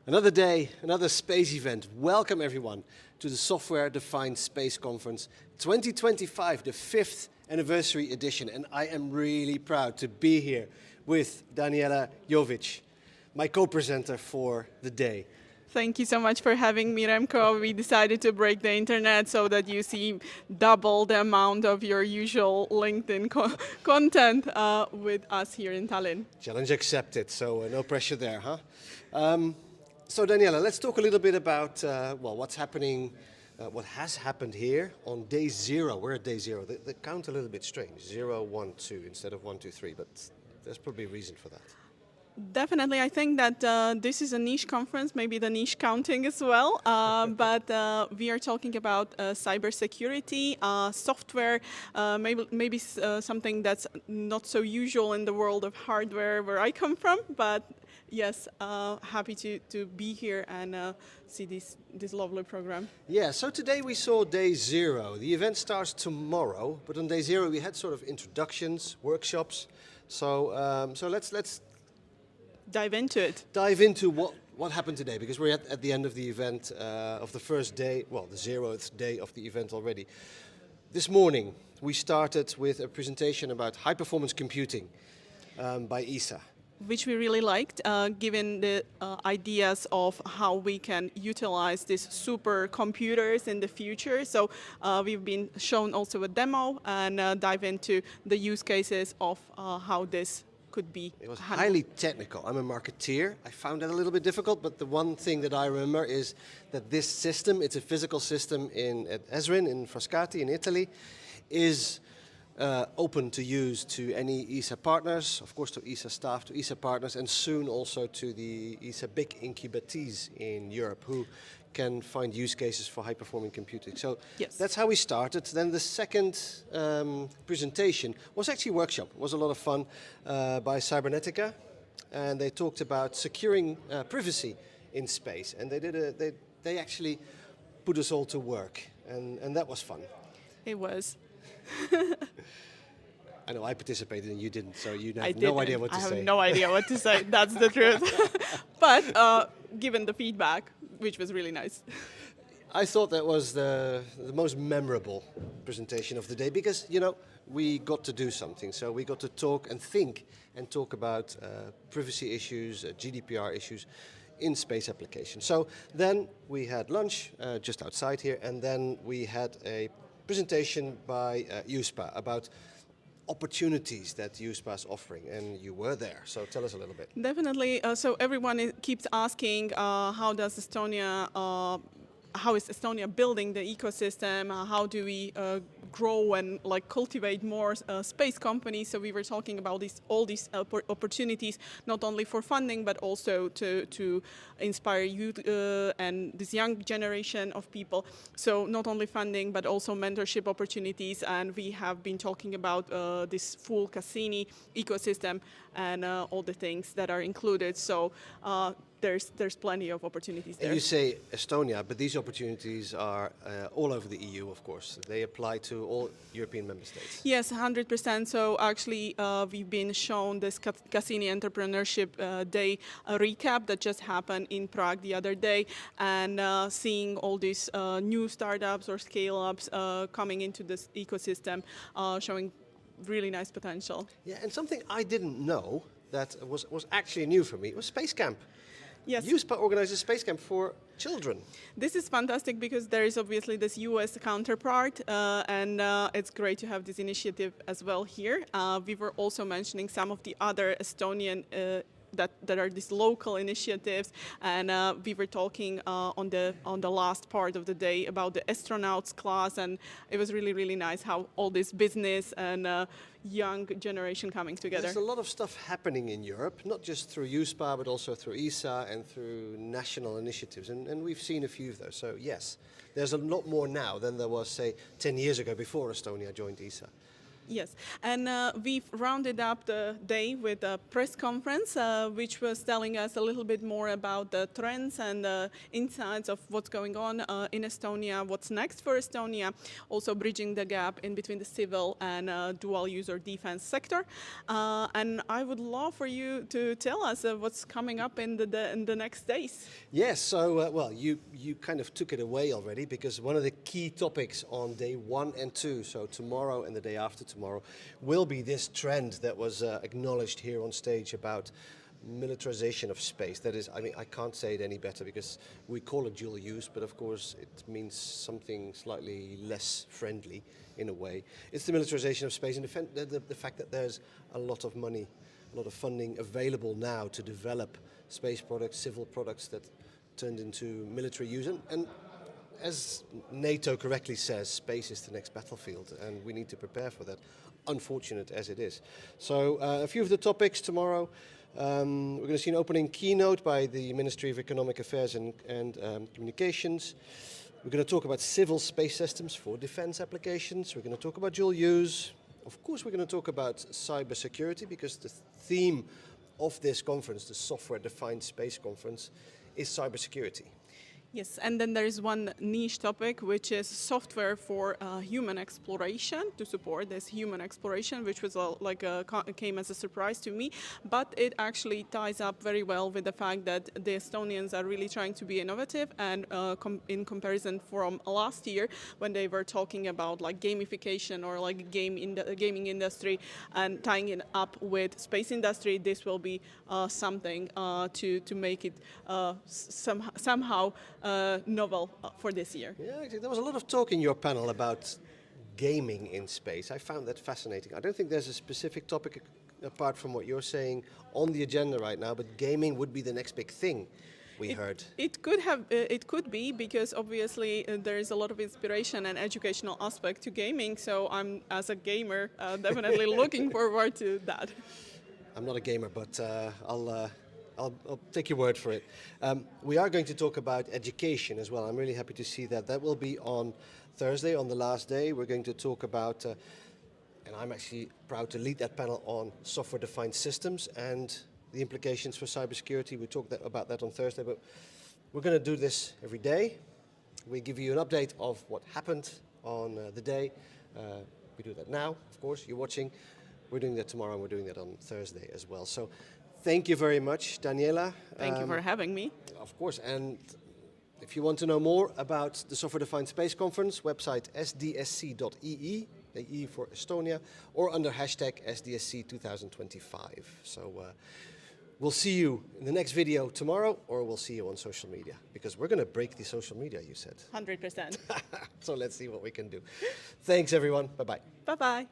Another day, another space event. Welcome everyone to the Software Defined Space Conference 2025, the 5th anniversary edition. And I am really proud to be here with Daniela Jovic, my co-presenter for the day. Thank you so much for having me, Remco. We decided to break the internet so that you see double the amount of your usual LinkedIn content with us here in Tallinn. Challenge accepted, so no pressure there, huh? So Daniela, let's talk a little bit about what's happening, what has happened here on day 0. We're at day 0. The count a little bit strange, 0, 1, 2 instead of 1, 2, 3, but there's probably a reason for that. Definitely, I think that this is a niche conference, maybe the niche counting as well, but we are talking about cybersecurity, software, maybe something that's not so usual in the world of hardware where I come from, but yes, happy to be here and see this lovely program. Yeah, so today we saw day 0. The event starts tomorrow, but on day 0 we had sort of introductions, workshops, so let's dive into it. Dive into what happened today, because we're at the end of the event of the first day, well, the 0th day of the event already. This morning we started with a presentation about high-performance computing by ESA. Which we really liked, given the ideas of how we can utilize these supercomputers in the future. So we've been shown also a demo and dive into the use cases of how this could be. It was handled. highly technical. I'm a marketeer. I found that a little bit difficult, but the one thing that I remember is that this system, it's a physical system at Esrin in Frascati in Italy, is open to use to any ESA partners, of course to ESA staff, to ESA partners, and soon also to the ESA big incubators in Europe who can find use cases for high-performing computing. So yes, that's how we started. Then the second presentation was actually a workshop. It was a lot of fun by Cybernetica, and they talked about securing privacy in space, and they actually put us all to work, and that was fun. it was. I know I participated and you didn't, so you have no idea what to say. I have no idea what to say, that's the truth. But given the feedback, which was really nice. I thought that was the most memorable presentation of the day because, you know, we got to do something. So we got to talk and think and talk about privacy issues, GDPR issues in space applications. So then we had lunch just outside here, and then we had a presentation by EUSPA about opportunities that EUSPA is offering, and you were there, so tell us a little bit. Definitely. So everyone keeps asking how is Estonia building the ecosystem? How do we grow and cultivate more space companies? So we were talking about all these opportunities, not only for funding, but also to inspire youth and this young generation of people. So not only funding, but also mentorship opportunities. And we have been talking about this full Cassini ecosystem and all the things that are included. So there's plenty of opportunities there. And you say Estonia, but these opportunities are all over the EU, of course. They apply to all European member states. Yes, 100%. So actually, we've been shown this Cassini Entrepreneurship Day recap that just happened in Prague the other day, and seeing all these new startups or scale-ups coming into this ecosystem, showing really nice potential. Yeah, and something I didn't know that was actually new for me was Space Camp. Yes. EUSPA organizes Space Camp for children. This is fantastic because there is obviously this US counterpart, and it's great to have this initiative as well here. We were also mentioning some of the other Estonian that are these local initiatives, and we were talking on the last part of the day about the astronauts class, and it was really nice how all this business and young generation coming together. There's a lot of stuff happening in Europe, not just through EUSPA, but also through ESA and through national initiatives, and we've seen a few of those. So yes, there's a lot more now than there was, say, 10 years ago before Estonia joined ESA. Yes, and we've rounded up the day with a press conference, which was telling us a little bit more about the trends and the insights of what's going on in Estonia, what's next for Estonia, also bridging the gap in between the civil and dual use or defense sector. And I would love for you to tell us what's coming up in the next days. Yes, so, well, you kind of took it away already, because one of the key topics on day 1 and 2, so tomorrow and the day after tomorrow, will be this trend that was acknowledged here on stage about militarization of space. That is, I mean, I can't say it any better, because we call it dual use, but of course it means something slightly less friendly in a way. It's the militarization of space, and the fact that there's a lot of money, a lot of funding available now to develop space products, civil products that turned into military use. And as NATO correctly says, space is the next battlefield, and we need to prepare for that, unfortunate as it is. So a few of the topics tomorrow. We're going to see an opening keynote by the Ministry of Economic Affairs and Communications. We're going to talk about civil space systems for defense applications. We're going to talk about dual use. Of course, we're going to talk about cybersecurity, because the theme of this conference, the Software-Defined Space Conference, is cybersecurity. Yes, and then there is one niche topic, which is software for human exploration, to support this human exploration, which was came as a surprise to me, but it actually ties up very well with the fact that the Estonians are really trying to be innovative, and in comparison from last year, when they were talking about like gamification or like gaming industry and tying it up with space industry, this will be something to make it somehow novel for this year. Yeah, actually, there was a lot of talk in your panel about gaming in space. I found that fascinating. I don't think there's a specific topic apart from what you're saying on the agenda right now, but gaming would be the next big thing we heard. It could be, because obviously there is a lot of inspiration and educational aspect to gaming. So I'm, as a gamer, definitely looking forward to that. I'm not a gamer, but I'll take your word for it. We are going to talk about education as well. I'm really happy to see that. That will be on Thursday, on the last day. We're going to talk about, and I'm actually proud to lead that panel on software-defined systems and the implications for cybersecurity. We talked about that on Thursday, but we're going to do this every day. We give you an update of what happened on the day. We do that now, of course, you're watching. We're doing that tomorrow, and we're doing that on Thursday as well. So thank you very much, Daniela. Thank you for having me. Of course, and if you want to know more about the Software-Defined Space Conference, website SDSC2025, the E for Estonia, or under hashtag SDSC2025. So we'll see you in the next video tomorrow, or we'll see you on social media, because we're going to break the social media, you said. 100%. So let's see what we can do. Thanks, everyone. Bye-bye. Bye-bye.